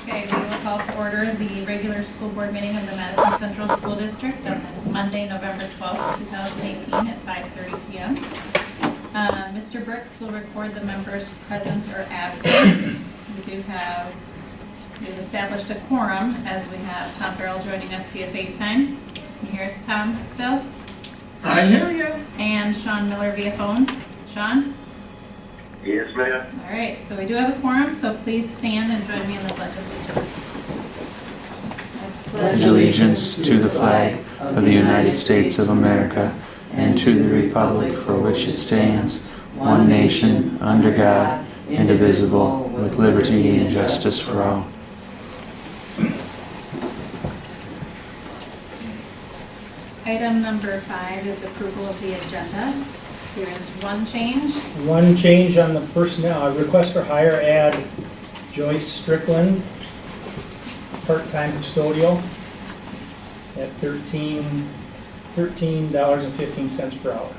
Okay, we will call to order the regular school board meeting of the Madison Central School District on this Monday, November 12th, 2018 at 5:30 p.m. Mr. Brooks will record the members present or absent. We've established a quorum as we have Tom Farrell joining us via FaceTime. And here's Tom still. I hear you. And Sean Miller via phone. Sean? Yes, ma'am. All right, so we do have a quorum, so please stand and join me in the Pledge of Allegiance. Pledge allegiance to the flag of the United States of America and to the republic for which it stands, one nation, under God, indivisible, with liberty and justice for all. Item number 5 is approval of the agenda. There is one change. One change on the personnel, a request for hire add Joyce Strickland, part-time custodial at $13.15 per hour.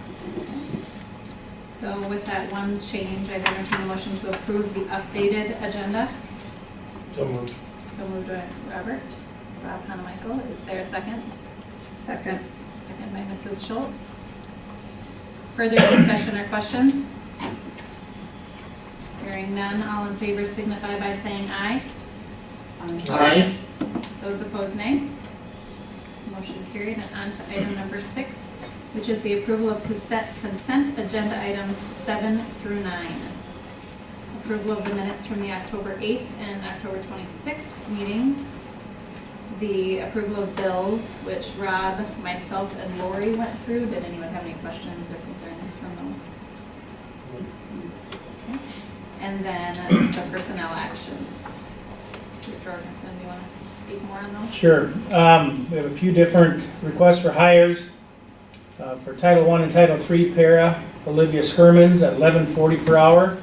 So with that one change, I'd entertain a motion to approve the updated agenda. So moved. So moved by Rob Hanamichael. Is there a second? Second. Second by Mrs. Schultz. Further discussion or questions? Hearing none, all in favor signify by saying aye. Aye. Those opposed, nay. Motion carried. And on to item number 6, which is the approval of consent agenda items 7 through 9. Approval of the minutes from the October 8th and October 26th meetings. The approval of bills, which Rob, myself, and Lori went through. Did anyone have any questions or concerns from those? Okay. And then the personnel actions. Mr. Jorgensen, do you want to speak more on those? Sure. We have a few different requests for hires. For Title I and Title III para, Olivia Skirmans at $11.40 per hour.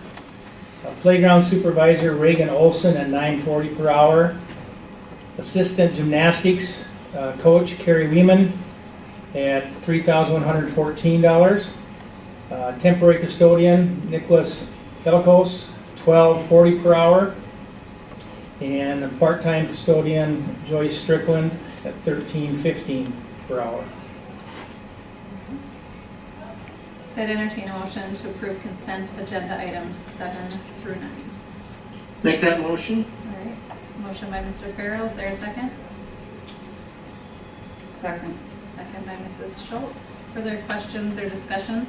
Playground supervisor Reagan Olson at $9.40 per hour. Assistant gymnastics coach Carrie Weeman at $3,114. Temporary custodian Nicholas Elkos, $12.40 per hour. And a part-time custodian Joyce Strickland at $13.15 per hour. So I'd entertain a motion to approve consent agenda items 7 through 9. Make that motion. All right. Motion by Mr. Farrell. Is there a second? Second. Second by Mrs. Schultz. Further questions or discussion?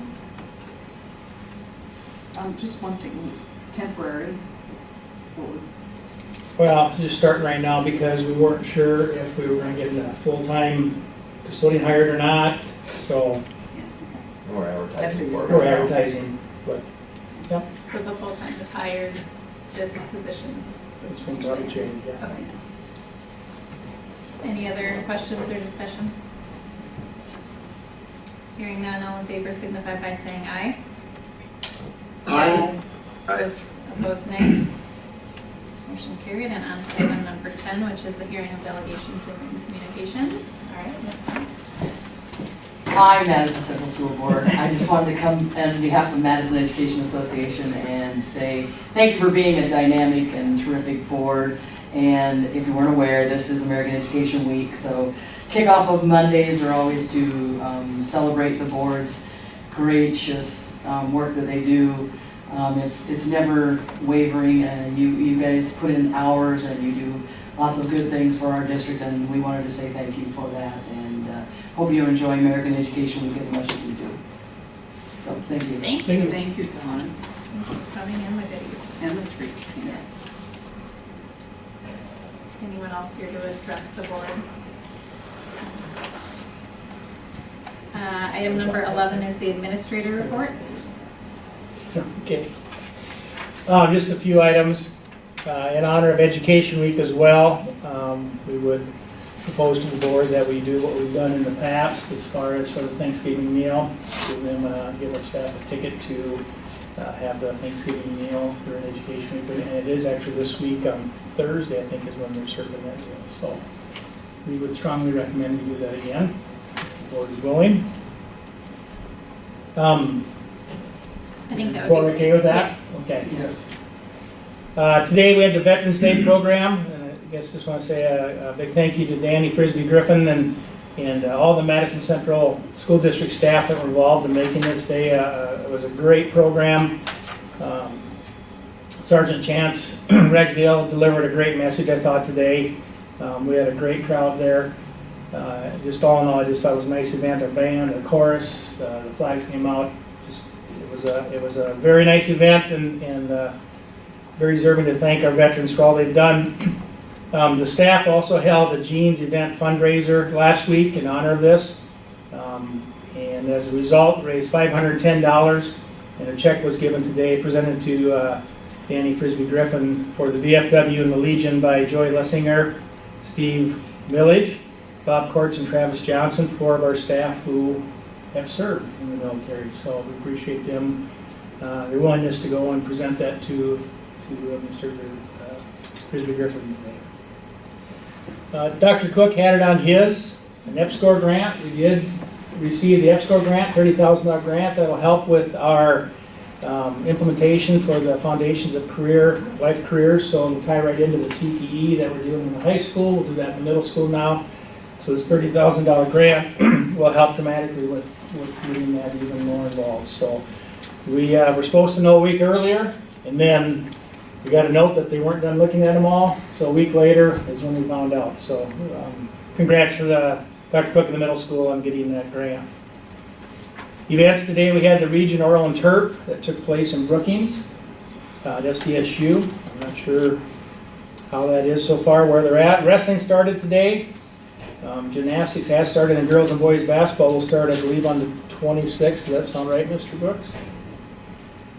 Just one thing, temporary, what was, Well, just starting right now because we weren't sure if we were going to get a full-time custodian hired or not, so We're advertising for it. we're advertising, but, yeah, So the full-time is hired, this position. it's been probably changed, yeah. Okay. Any other questions or discussion? Hearing none, all in favor signify by saying aye. Aye. Opposed, nay. Motion carried. And on to item number 10, which is the hearing of delegations and communications. All right, Ms. Tom. hi, Madison Central School Board. I just wanted to come on behalf of Madison Education Association and say thank you for being a dynamic and terrific board. And if you weren't aware, this is American Education Week, so kickoff of Mondays are always to celebrate the board's gracious work that they do. It's never wavering, and you guys put in hours and you do lots of good things for our district, and we wanted to say thank you for that, and hope you enjoy American Education Week as much as we do. So thank you. Thank you. Thank you, Dawn. Thank you for coming in, the goodies. And the treats, Yes. Anyone else here to address the board? Item number 11 is the administrator reports. Okay. Just a few items. In honor of Education Week as well, we would propose to the board that we do what we've done in the past as far as for the Thanksgiving meal. Give our staff a ticket to have the Thanksgiving meal during Education Week. And it is actually this week on Thursday, I think, is when they're serving that meal. So we would strongly recommend we do that again. If the board is willing. I think that would be Board okay with that? Yes. Okay. Yes. Today we had the Veterans Day program. guess just want to say a big thank you to Danny Frisbee Griffin and all the Madison Central School District staff that were involved in making this day. It was a great program. Sergeant Chance Rexdale delivered a great message, I thought, today. We had a great crowd there. Just all in all, I just thought it was a nice event. Our band, the chorus, the flags came out. It was a very nice event and very deserving to thank our veterans for all they've done. The staff also held a Jeans event fundraiser last week in honor of this. And as a result, raised $510, and a check was given today, presented to Danny Frisbee Griffin for the VFW and the Legion by Joy Lessinger, Steve Millage, Bob Courts, and Travis Johnson, 4 of our staff who have served in the military. So we appreciate them, their willingness to go and present that to Mr. Frisbee Griffin today. Dr. Cook had it on his, an EPSCoR grant. We did receive the EPSCoR grant, $30,000 grant. That'll help with our implementation for the Foundations of Life Careers. So we'll tie right into the CTE that we're doing in the high school. We'll do that in the middle school now. So this $30,000 grant will help dramatically with getting that even more involved. So we were supposed to know a week earlier, and then we got a note that they weren't done looking at them all. So a week later is when we found out. So congrats to Dr. Cook in the middle school on getting that grant. Events today, we had the Region Oral and Terp that took place in Brookings at SDSU. I'm not sure how that is so far, where they're at. Wrestling started today. Gymnastics has started, and girls and boys basketball will start, I believe, on the 26th. Does that sound right, Mr. Brooks?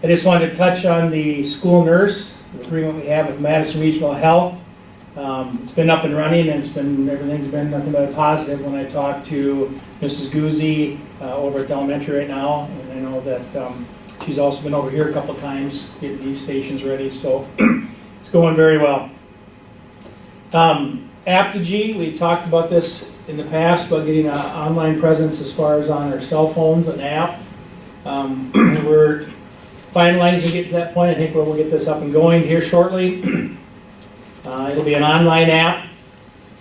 I just wanted to touch on the school nurse, the agreement we have with Madison Regional Health. It's been up and running, and everything's been nothing but positive. When I talked to Mrs. Guzzi over at the elementary right now, and I know that she's also been over here a couple times getting these stations ready, so it's going very well. Apogee, we talked about this in the past, about getting an online presence as far as on our cell phones, an app. We're finalizing to get to that point. I think we'll get this up and going here shortly. It'll be an online app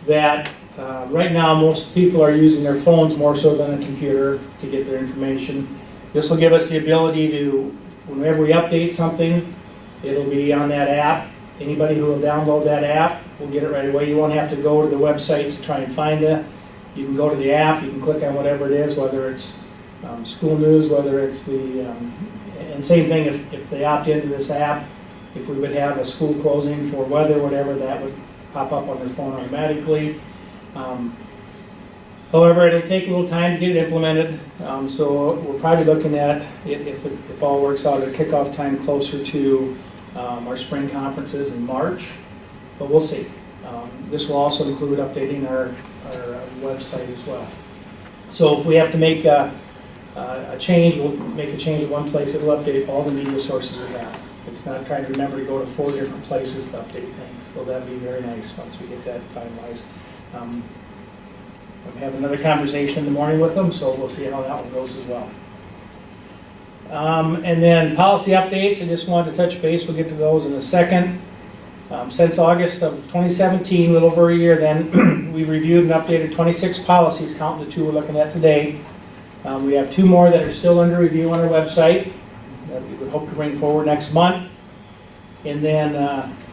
that right now most people are using their phones more so than a computer to get their information. This will give us the ability to, whenever we update something, it'll be on that app. Anybody who will download that app will get it right away. You won't have to go to the website to try and find it. You can go to the app, you can click on whatever it is, whether it's school news, whether it's the, and same thing if they opt into this app, if we would have a school closing for weather, whatever, that would pop up on their phone automatically. However, it'll take a little time to get it implemented, so we're probably looking at, if all works out, a kickoff time closer to our spring conferences in March, but we'll see. This will also include updating our website as well. So if we have to make a change, we'll make a change at one place. It will update all the media sources we have. It's not trying to remember to go to 4 different places to update things. So that'd be very nice once we get that finalized. We have another conversation in the morning with them, so we'll see how that one goes as well. And then policy updates, I just wanted to touch base. We'll get to those in a second. Since August of 2017, a little over a year then, we've reviewed and updated 26 policies, counting the 2 we're looking at today. We have 2 more that are still under review on our website that we would hope to bring forward next month. And then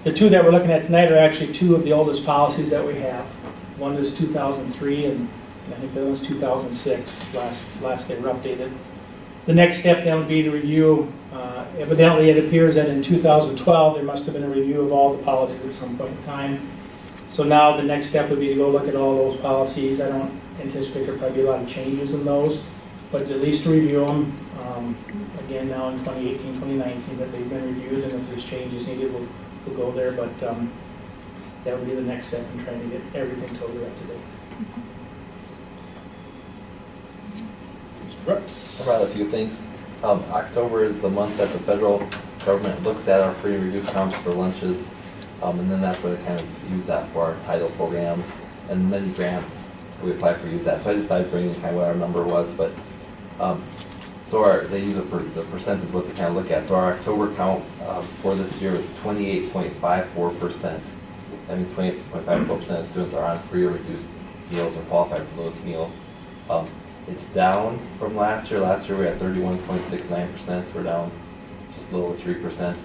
the 2 that we're looking at tonight are actually 2 of the oldest policies that we have. One is 2003, and I think the other one's 2006, last they were updated. The next step then would be to review, evidently it appears that in 2012 there must have been a review of all the policies at some point in time. So now the next step would be to go look at all those policies. I don't anticipate there'll probably be a lot of changes in those, but at least review them again now in 2018, 2019 that they've been reviewed, and if there's changes needed we'll go there, but that would be the next step in trying to get everything totally up to date. Mr. Brooks? I brought a few things. October is the month that the federal government looks at our free and reduced counts for lunches, and then that's where they kind of use that for our title programs, and many grants we apply for use that. So I just thought I'd bring in kind of what our number was, but they use the percentage what they kind of look at. So our October count for this year was 28.54%. That means 20.54% of students are on free or reduced meals or qualify for those meals. It's down from last year. Last year we had 31.69%, so we're down just a little over 3%.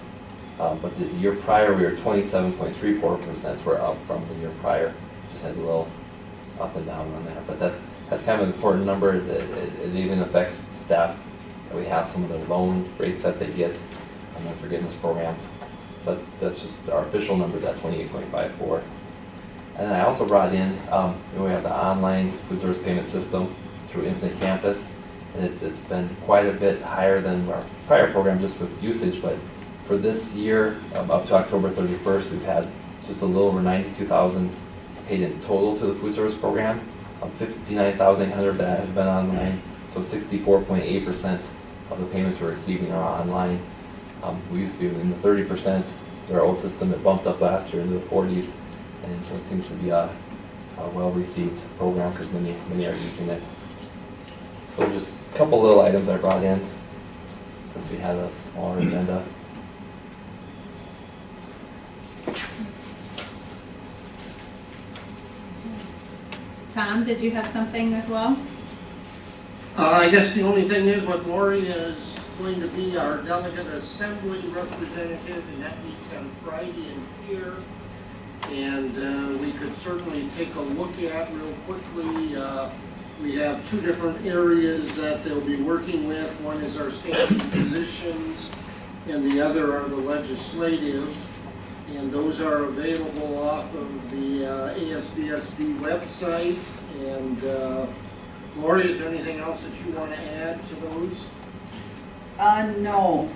But the year prior we were 27.34%, so we're up from the year prior. Just had a little up and down on that. But that's kind of an important number. It even affects staff. We have some of the loan rates that they get on the forgiveness programs. So that's just our official numbers at 28.54. And then I also brought in, we have the online food service payment system through Infinite Campus, and it's been quite a bit higher than our prior program just with usage, but for this year, up to October 31st, we've had just a little over 92,000 paid in total to the food service program. 59,800 of that has been online, so 64.8% of the payments we're receiving are online. We used to be in the 30%. Our old system, it bumped up last year into the 40s, and so it seems to be a well-received program because many are using it. So just a couple little items I brought in since we had a smaller agenda. Tom, did you have something as well? I guess the only thing is what Lori is going to be our delegate assembly representative, and that meets on Friday in here. And we could certainly take a look at real quickly. We have two different areas that they'll be working with. One is our standing positions, and the other are the legislative. And those are available off of the ASBSD website. And Lori, is there anything else that you want to add to those? No.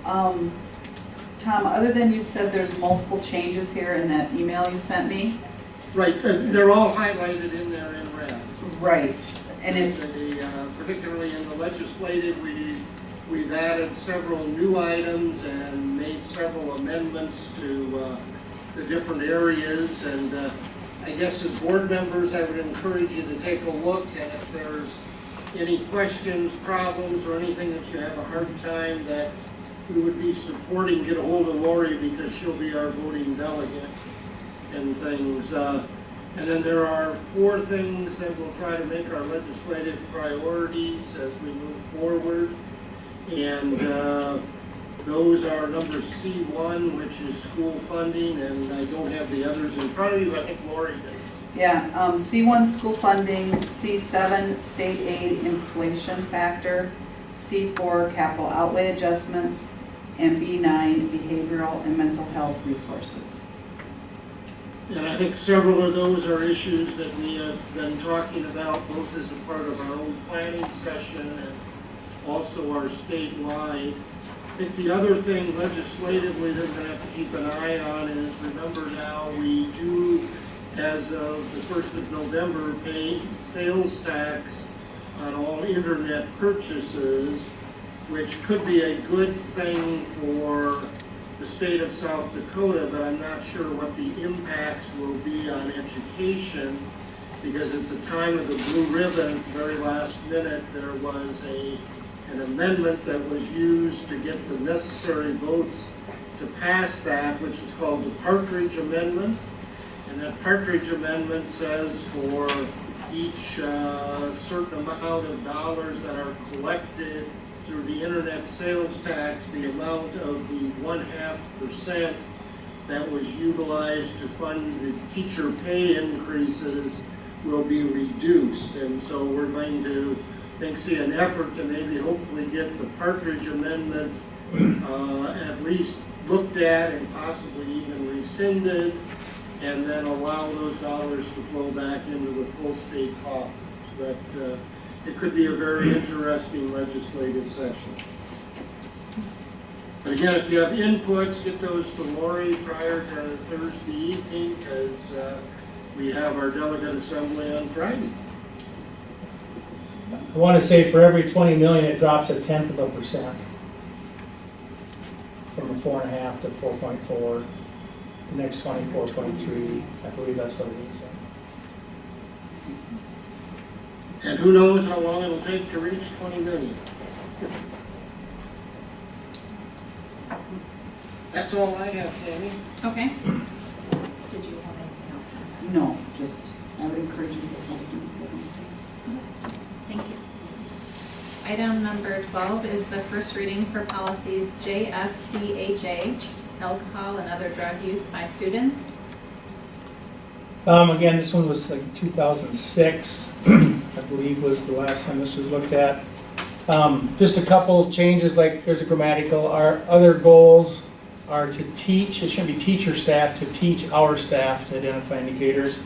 Tom, other than you said there's multiple changes here in that email you sent me? Right, they're all highlighted in there in red. Right, and it's... Particularly in the legislative, we've added several new items and made several amendments to the different areas. And I guess as board members, I would encourage you to take a look, and if there's any questions, problems, or anything that you have a hard time that we would be supporting, get a hold of Lori because she'll be our voting delegate and things. And then there are 4 things that we'll try to make our legislative priorities as we move forward. And those are number C1, which is school funding, and I don't have the others in front of you, but I think Lori did. Yeah, C1 school funding, C7 state aid inflation factor, C4 capital outlay adjustments, and B9 behavioral and mental health resources. And I think several of those are issues that we have been talking about, both as a part of our own planning session and also our statewide. I think the other thing legislatively that we're going to have to keep an eye on is, remember now, we do, as of the 1st of November, pay sales tax on all internet purchases, which could be a good thing for the state of South Dakota, but I'm not sure what the impacts will be on education, because at the time of the blue ribbon, very last minute, there was an amendment that was used to get the necessary votes to pass that, which is called the Partridge Amendment. And that Partridge Amendment says for each certain amount of dollars that are collected through the internet sales tax, the amount of the 0.5% that was utilized to fund the teacher pay increases will be reduced. And so we're going to, I think, see an effort to maybe hopefully get the Partridge Amendment at least looked at and possibly even rescinded, and then allow those dollars to flow back into the full state coffers. But it could be a very interesting legislative session. But again, if you have inputs, get those to Lori prior to Thursday evening, because we have our delegate assembly on Friday. I want to say for every 20 million, it drops 0.1%. From a 4.5 to 4.4. The next 24, 23, I believe that's what it is. And who knows how long it'll take to reach 20 million. That's all I have, Tammy. Okay. Did you have anything else? I would encourage you to get hold of them. Thank you. Item number 12 is the first reading for policies JFCHA, alcohol and other drug use by students. Again, this one was like 2006, I believe was the last time this was looked at. Just a couple of changes, like there's a grammatical. Our other goals are to teach, it shouldn't be teacher staff, to teach our staff to identify indicators.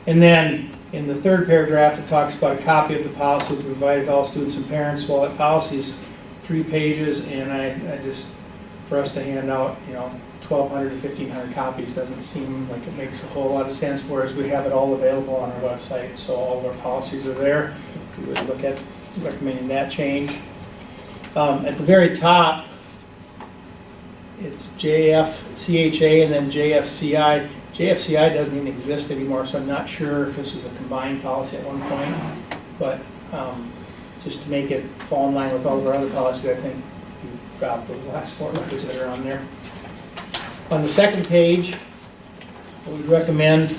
And then in the third paragraph, it talks about a copy of the policy provided to all students and parents. Well, that policy's 3 pages, and I just, for us to hand out, 1,200 to 1,500 copies doesn't seem like it makes a whole lot of sense, whereas we have it all available on our website, so all of our policies are there. We would look at recommending that change. At the very top, it's JFCHA and then JFCI. JFCI doesn't even exist anymore, so I'm not sure if this was a combined policy at one point, but just to make it fall in line with all of our other policies, I think you've got the last 4 letters that are on there. On the second page, what we'd recommend,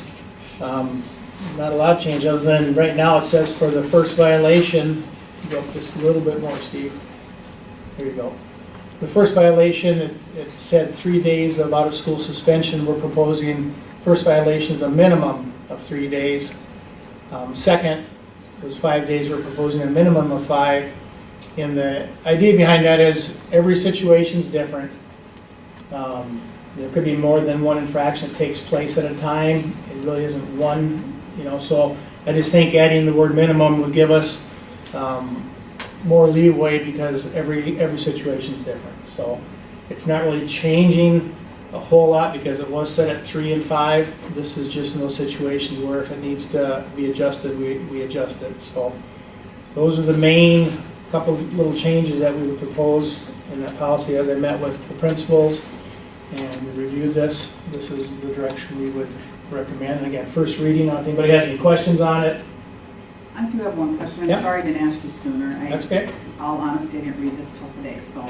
not a lot of change other than right now it says for the first violation, go up just a little bit more, Steve. There you go. The first violation, it said 3 days of out-of-school suspension. We're proposing first violation is a minimum of 3 days. Second was 5 days. We're proposing a minimum of 5. And the idea behind that is every situation is different. There could be more than one infraction that takes place at a time. It really isn't one, so I just think adding the word minimum would give us more leeway because every situation is different. So it's not really changing a whole lot because it was set at 3 and 5. This is just in those situations where if it needs to be adjusted, we adjust it. So those are the main couple of little changes that we would propose in that policy. As I met with the principals and we reviewed this, this is the direction we would recommend. And again, first reading, I don't think anybody has any questions on it. I do have one question. I'm Yeah. sorry I didn't ask you sooner. That's okay. All honesty, I didn't read this till today, so.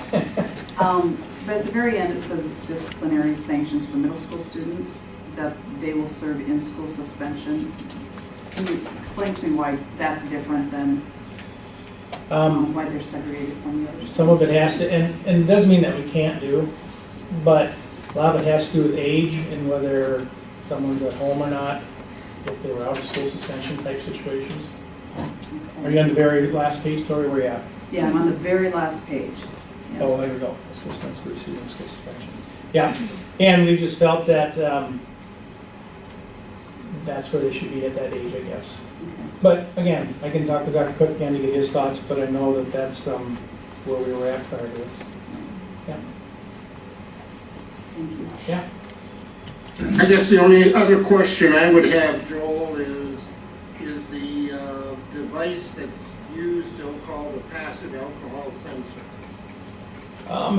But at the very end, it says disciplinary sanctions for middle school students, that they will serve in-school suspension. Can you explain to me why that's different than why they're segregated from the others? Some of it has to, and it doesn't mean that we can't do, but a lot of it has to do with age and whether someone's at home or not, if they were out of school suspension type situations. Are you on the very last page, Tori, where you at? Yeah, I'm on the very last page. Yeah. Oh, there we go. School suspension for receiving school suspension. Yeah, and we just felt that that's where they should be at that age, I guess. Okay. But again, I can talk to Dr. Cook again to get his thoughts, but I know that that's where we were at prior to this. Yeah. Thank you. Yeah. I guess the only other question I would have, Joel, is the device that's used, still called the passive alcohol sensor?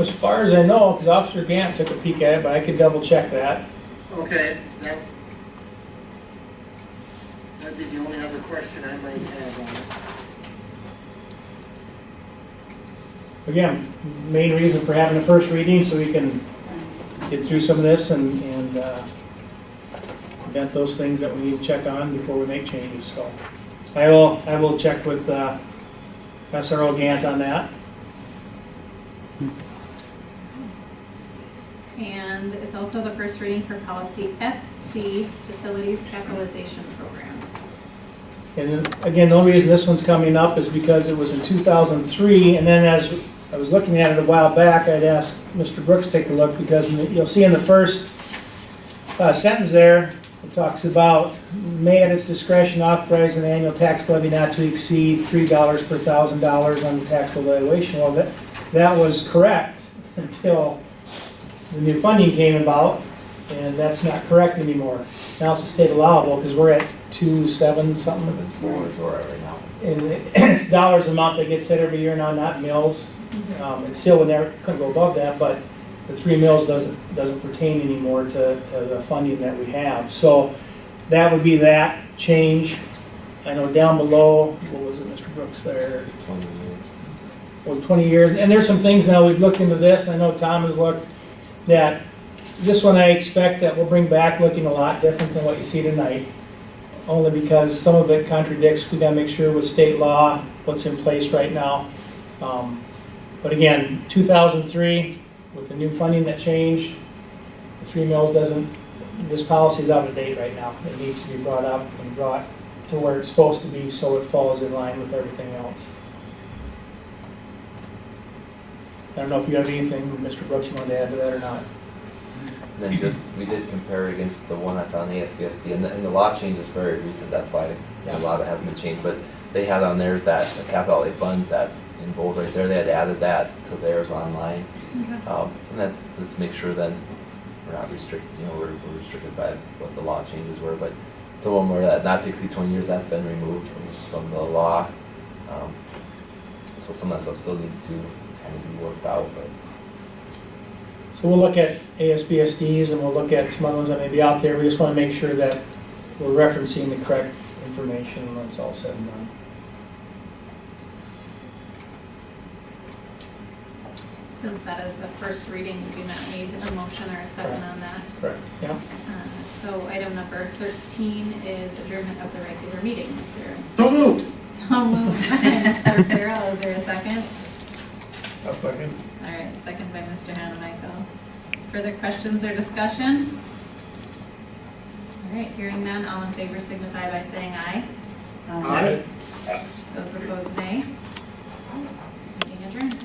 As far as I know, because Officer Gant took a peek at it, but I could double check that. Okay, that'd be the only other question I might have on it. Again, main reason for having the first reading so we can get through some of this and prevent those things that we need to check on before we make changes. So I will check with SRO Gant on that. And it's also the first reading for policy FC, Facilities Capitalization Program. And then, again, the only reason this one's coming up is because it was in 2003, and then as I was looking at it a while back, I'd asked Mr. Brooks to take a look, because you'll see in the first sentence there, it talks about may at its discretion authorize an annual tax levy not to exceed $3 per $1,000 on the taxable valuation. Well, that was correct until the new funding came about, and that's not correct anymore. Now it's a state allowable, because we're at 2.7 something. 7.4 right now. And it's dollars amount that gets set every year now, not mills. It still would never, couldn't go above that, but the 3 mills doesn't pertain anymore to the funding that we have. So that would be that change. I know down below, what was it, Mr. Brooks, there? 20 years. Well, 20 years. And there's some things now, we've looked into this, and I know Tom has looked, that this one I expect that we'll bring back looking a lot different than what you see tonight. only because some of it contradicts. We gotta make sure with state law, what's in place right now. But again, 2003, with the new funding that changed, the 3 mills doesn't, this policy is out of date right now. It needs to be brought up and brought to where it's supposed to be so it falls in line with everything else. I don't know if you have anything, Mr. Brooks, you want to add to that or not? And then just, we did compare against the one that's on ASBSD, and the law change is very recent, that's why a lot of it hasn't been changed, but they had on theirs that the capital outlay fund, that in bold right there, they had added that to theirs online. And that's just to make sure then we're not restricted, we're restricted by what the law changes were, but some of them were that not to exceed 20 years, that's been removed from the law. So some of that stuff still needs to kind of be worked out, but. So we'll look at ASBSDs and we'll look at some other ones that may be out there. We just want to make sure that we're referencing the correct information when it's all said and done. Since that is the first reading, we do not need a motion or a second on that. Correct, yeah. So item number 13 is adjournment of the regular meeting. Is there? So moved. So moved by Mr. Farrell. Is there a second? A second. All right, second by Mr. Hanamichael. Further questions or discussion? All right, hearing none, all in favor signify by saying aye. Aye. Those opposed, nay. Meeting adjourned.